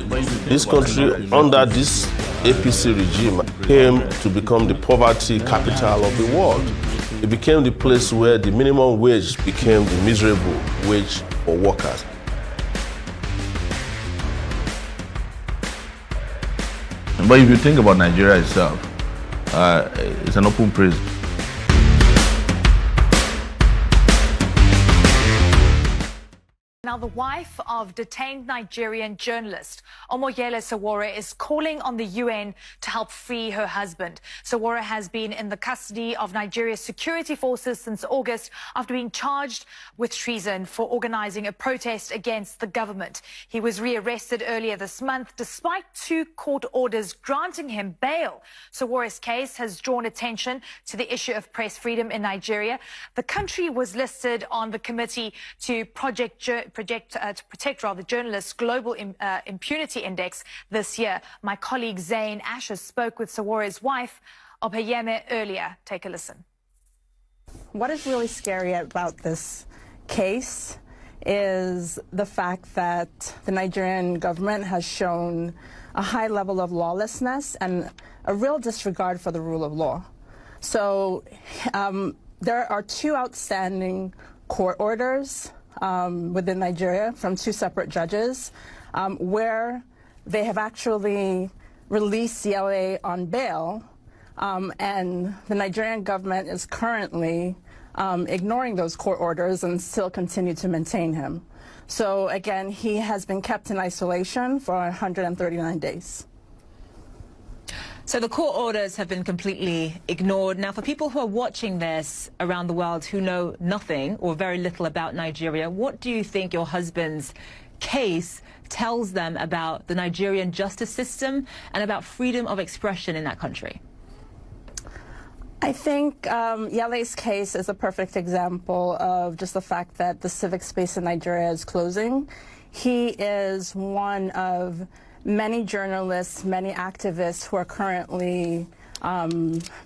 This country, under this APC regime, came to become the poverty capital of the world. It became the place where the minimum wage became the miserable wage for workers. But if you think about Nigeria itself, it's an open prison. Now, the wife of detained Nigerian journalist Omoyele Sowore is calling on the UN to help free her husband. Sowore has been in the custody of Nigeria's security forces since August after being charged with treason for organizing a protest against the government. He was rearrested earlier this month despite 2 court orders granting him bail. Sowore's case has drawn attention to the issue of press freedom in Nigeria. The country was listed on the committee to protect journalists' global impunity index this year. My colleague Zain Asher spoke with Sowore's wife, Opeyeme, earlier. Take a listen. What is really scary about this case is the fact that the Nigerian government has shown a high level of lawlessness and a real disregard for the rule of law. So there are 2 outstanding court orders within Nigeria from 2 separate judges where they have actually released Yele on bail, and the Nigerian government is currently ignoring those court orders and still continue to maintain him. So again, he has been kept in isolation for 139 days. So the court orders have been completely ignored. Now, for people who are watching this around the world who know nothing or very little about Nigeria, what do you think your husband's case tells them about the Nigerian justice system and about freedom of expression in that country? I think Yele's case is a perfect example of just the fact that the civic space in Nigeria is closing. He is one of many journalists, many activists who are currently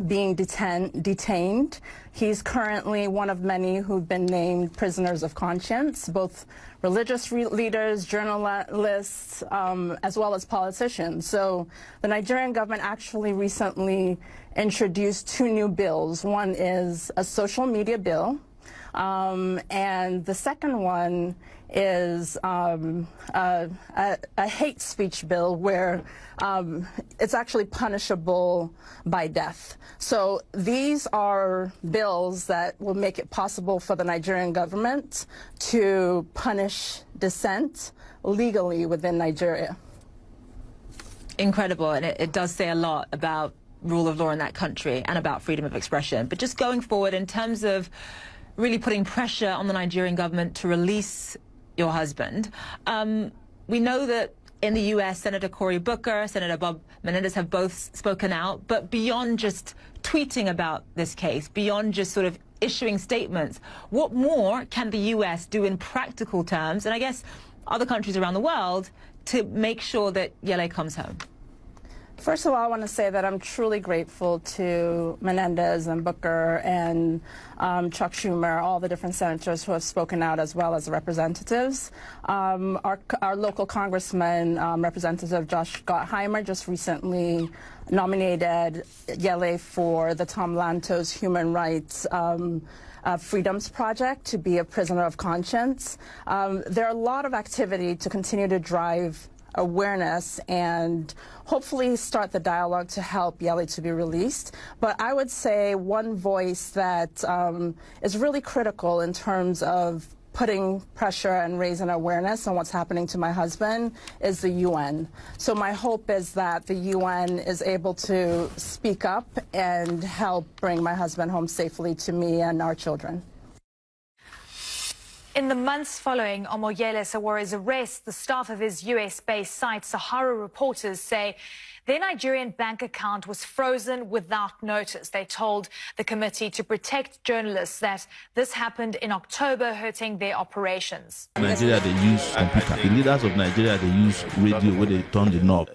being detained. He's currently one of many who've been named prisoners of conscience, both religious leaders, journalists, as well as politicians. So the Nigerian government actually recently introduced 2 new bills. One is a social media bill, and the second one is a hate speech bill where it's actually punishable by death. So these are bills that will make it possible for the Nigerian government to punish dissent legally within Nigeria. Incredible, and it does say a lot about rule of law in that country and about freedom of expression. But just going forward, in terms of really putting pressure on the Nigerian government to release your husband, we know that in the U.S., Senator Cory Booker, Senator Bob Menendez have both spoken out. But beyond just tweeting about this case, beyond just sort of issuing statements, what more can the U.S. do in practical terms, and I guess other countries around the world, to make sure that Yele comes home? First of all, I want to say that I'm truly grateful to Menendez and Booker and Chuck Schumer, all the different senators who have spoken out, as well as the representatives. Our local congressman, Representative Josh Gottheimer, just recently nominated Yele for the Tom Lantos Human Rights Freedoms Project to be a prisoner of conscience. There are a lot of activity to continue to drive awareness and hopefully start the dialogue to help Yele to be released. But I would say one voice that is really critical in terms of putting pressure and raising awareness on what's happening to my husband is the UN. So my hope is that the UN is able to speak up and help bring my husband home safely to me and our children. In the months following Omoyele Sowore's arrest, the staff of his US-based site, Sahara Reporters, say their Nigerian bank account was frozen without notice. They told the committee to protect journalists that this happened in October, hurting their operations. Nigeria, they use computer. The leaders of Nigeria, they use radio where they turn the knob.